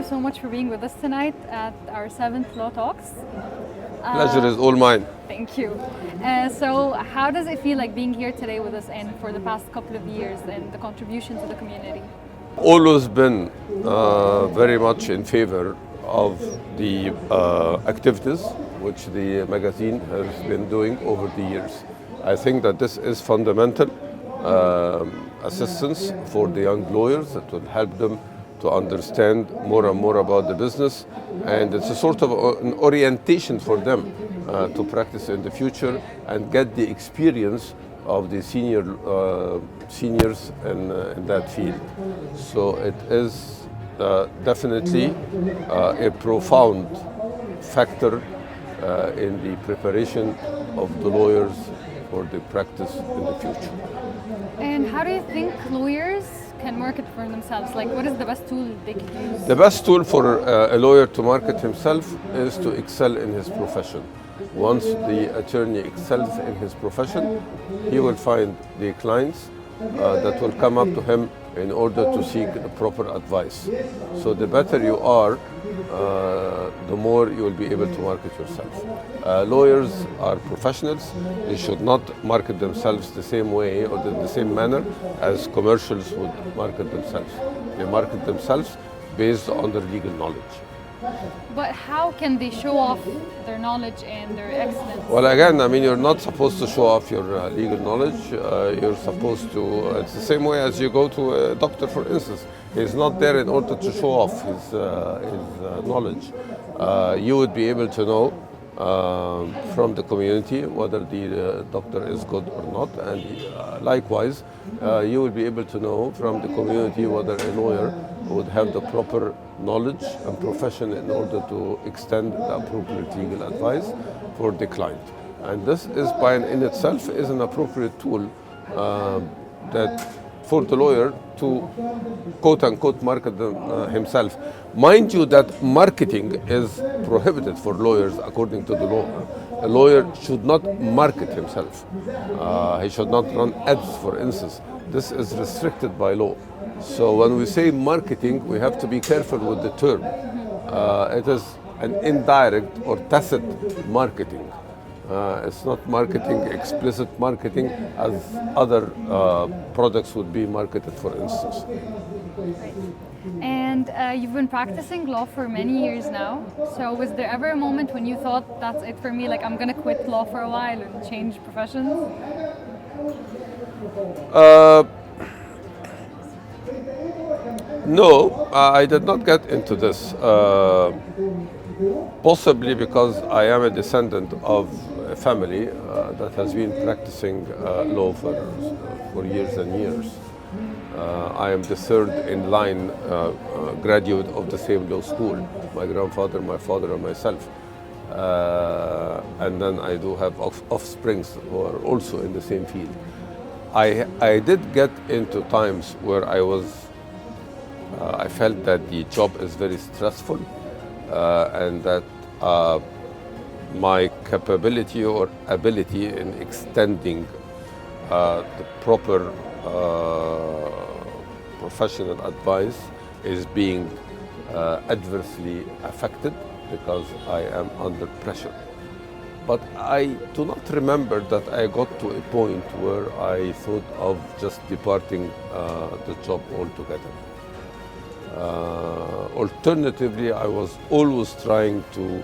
so much for being with us tonight at our 7th Law Talks. Pleasure is all mine. Thank you. So how does it feel like being here today with us and for the past couple of years and the contribution to the community? Always been very much in favor of the activities which the magazine has been doing over the years. I think that this is fundamental assistance for the young lawyers that will help them to understand more and more about the business, and it's a sort of an orientation for them to practice in the future and get the experience of the seniors in that field. So it is definitely a profound factor in the preparation of the lawyers for the practice in the future. And how do you think lawyers can market for themselves? Like, what is the best tool they can use? The best tool for a lawyer to market himself is to excel in his profession. Once the attorney excels in his profession, he will find the clients that will come up to him in order to seek the proper advice. So the better you are, the more you will be able to market yourself. Lawyers are professionals. They should not market themselves the same way or in the same manner as commercials would market themselves. They market themselves based on their legal knowledge. But how can they show off their knowledge and their excellence? Well, again, I mean, you're not supposed to show off your legal knowledge. You're supposed to, it's the same way as you go to a doctor, for instance. He's not there in order to show off his knowledge. You would be able to know from the community whether the doctor is good or not, and likewise, you will be able to know from the community whether a lawyer would have the proper knowledge and profession in order to extend the appropriate legal advice for the client. And this is in itself is an appropriate tool that for the lawyer to quote-unquote market himself. Mind you that marketing is prohibited for lawyers according to the law. A lawyer should not market himself. He should not run ads, for instance. This is restricted by law. So when we say marketing, we have to be careful with the term. It is an indirect or tacit marketing. It's not marketing, explicit marketing, as other products would be marketed, for instance. Right. And you've been practicing law for many years now. So was there ever a moment when you thought, that's it for me, like I'm going to quit law for a while and change professions? No, I did not get into this. Possibly because I am a descendant of a family that has been practicing law for years and years. I am the third in line graduate of the same law school, my grandfather, my father, and myself. And then I do have offsprings who are also in the same field. I did get into times where I felt that the job is very stressful and that my capability or ability in extending the proper professional advice is being adversely affected because I am under pressure. But I do not remember that I got to a point where I thought of just departing the job altogether. Alternatively, I was always trying to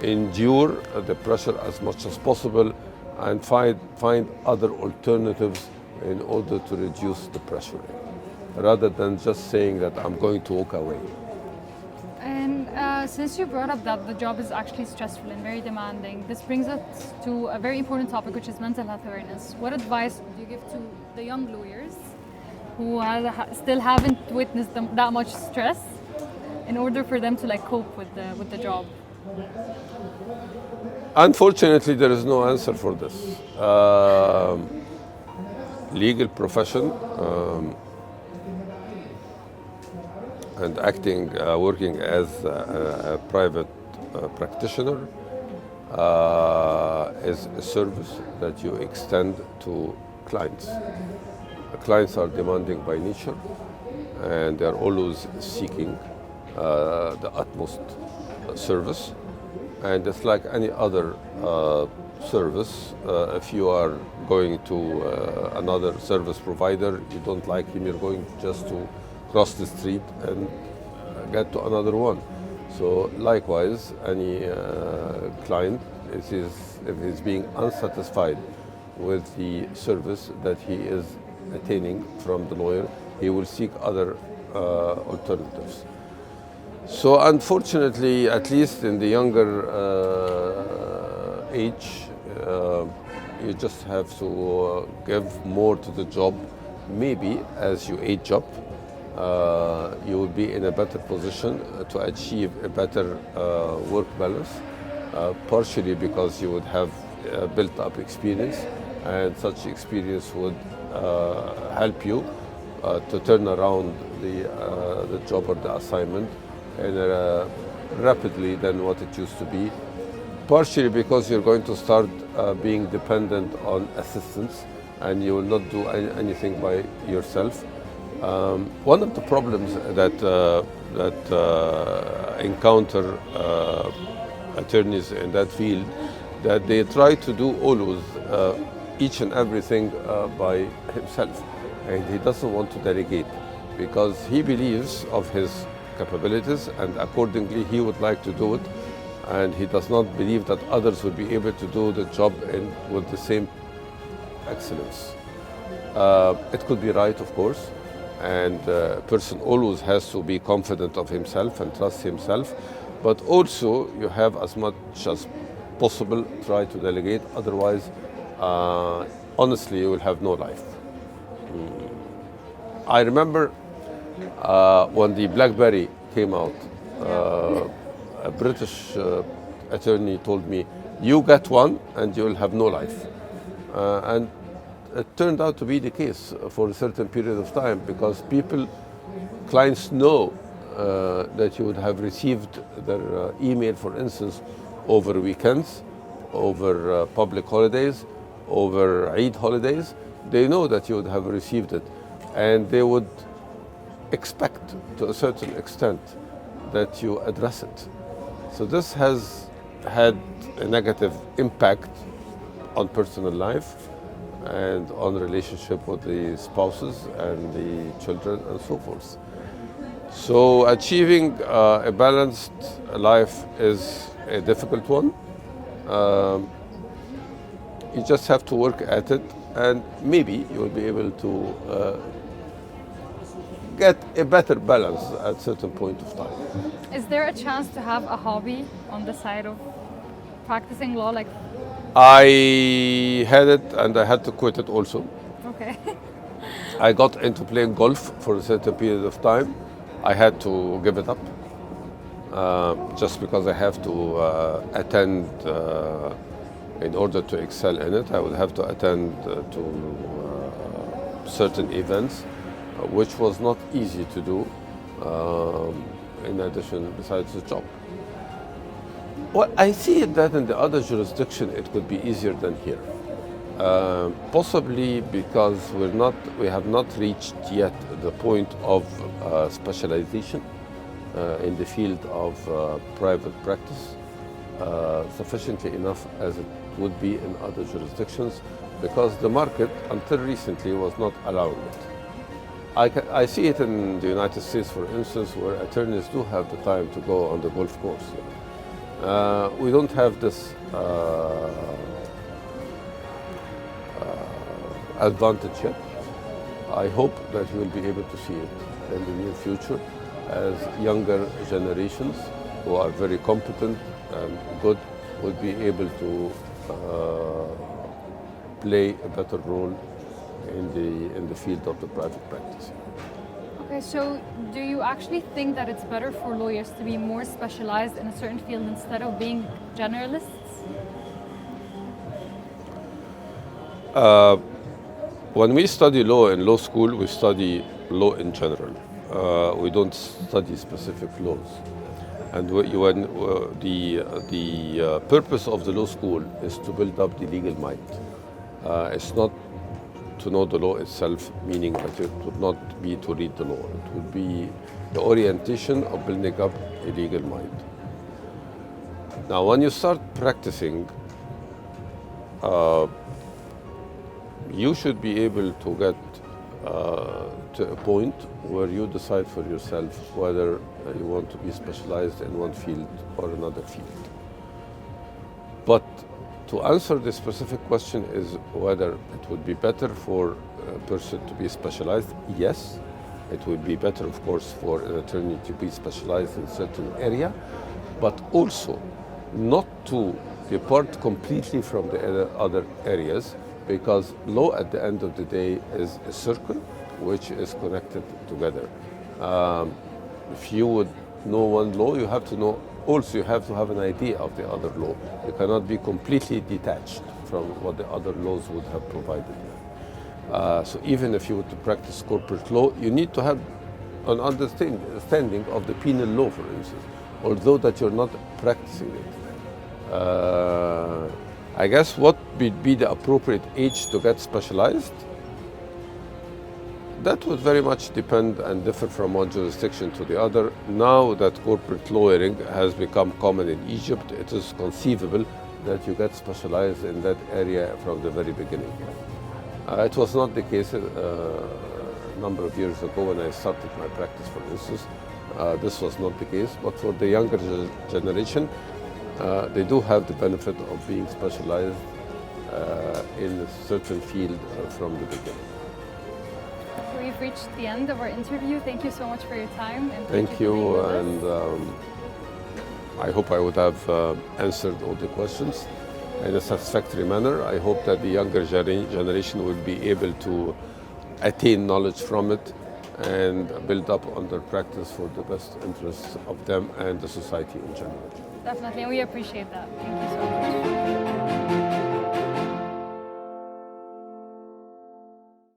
endure the pressure as much as possible and find other alternatives in order to reduce the pressure, rather than just saying that I'm going to walk away. And since you brought up that the job is actually stressful and very demanding, this brings us to a very important topic, which is mental health awareness. What advice would you give to the young lawyers who still haven't witnessed that much stress in order for them to cope with the job? Unfortunately, there is no answer for this. Legal profession and working as a private practitioner is a service that you extend to clients. The clients are demanding by nature, and they are always seeking the utmost service. And it's like any other service. If you are going to another service provider, you don't like him, you're going just to cross the street and get to another one. So likewise, any client, if he's being unsatisfied with the service that he is attaining from the lawyer, he will seek other alternatives. So unfortunately, at least in the younger age, you just have to give more to the job. Maybe as you age up, you will be in a better position to achieve a better work balance, partially because you would have built up experience, and such experience would help you to turn around the job or the assignment and rapidly than what it used to be, partially because you're going to start being dependent on assistance and you will not do anything by yourself. One of the problems that encounter attorneys in that field, that they try to do always each and everything by himself, and he doesn't want to delegate because he believes of his capabilities and accordingly he would like to do it, and he does not believe that others will be able to do the job with the same excellence. It could be right, of course, and a person always has to be confident of himself and trust himself, but also you have as much as possible try to delegate, otherwise honestly you will have no life. I remember when the BlackBerry came out, a British attorney told me, you get one and you will have no life. And it turned out to be the case for a certain period of time, because clients know that you would have received their email, for instance, over weekends, over public holidays, over Eid holidays. They know that you would have received it, and they would expect to a certain extent that you address it. So this has had a negative impact on personal life and on relationship with the spouses and the children and so forth. So achieving a balanced life is a difficult one. You just have to work at it, and maybe you will be able to get a better balance at a certain point of time. Is there a chance to have a hobby on the side of practicing law? Like, I had it and I had to quit it also. okay. I got into playing golf for a certain period of time. I had to give it up just because I have to attend, in order to excel in it, I would have to attend to certain events, which was not easy to do, in addition, besides the job. Well, I see that in the other jurisdiction it could be easier than here. Possibly because we have not reached yet the point of specialization in the field of private practice sufficiently enough as it would be in other jurisdictions, because the market until recently was not allowing it. I see it in the United States, for instance, where attorneys do have the time to go on the golf course. We don't have this advantage yet. I hope that we'll be able to see it in the near future, as younger generations who are very competent and good would be able to play a better role in the field of the private practice. Okay, so do you actually think that it's better for lawyers to be more specialized in a certain field instead of being generalists? When we study law in law school, we study law in general. We don't study specific laws. And the purpose of the law school is to build up the legal mind. It's not to know the law itself, meaning that it would not be to read the law. It would be the orientation of building up a legal mind. Now, when you start practicing, you should be able to get to a point where you decide for yourself whether you want to be specialized in one field or another field. But to answer the specific question is whether it would be better for a person to be specialized. Yes, it would be better, of course, for an attorney to be specialized in a certain area, but also not to depart completely from the other areas, because law at the end of the day is a circle which is connected together. If you would know one law, you have to know also, you have to have an idea of the other law. You cannot be completely detached from what the other laws would have provided. So even if you were to practice corporate law, you need to have an understanding of the penal law, for instance, although that you're not practicing it. I guess what would be the appropriate age to get specialized? That would very much depend and differ from one jurisdiction to the other. Now that corporate lawyering has become common in Egypt, it is conceivable that you get specialized in that area from the very beginning. It was not the case a number of years ago when I started my practice, for instance. This was not the case, but for the younger generation, they do have the benefit of being specialized in a certain field from the beginning. We've reached the end of our interview. Thank you so much for your time. And thank you, and I hope I would have answered all the questions in a satisfactory manner. I hope that the younger generation will be able to attain knowledge from it and build up on their practice for the best interests of them and the society in general. Definitely, and we appreciate that. Thank you so much.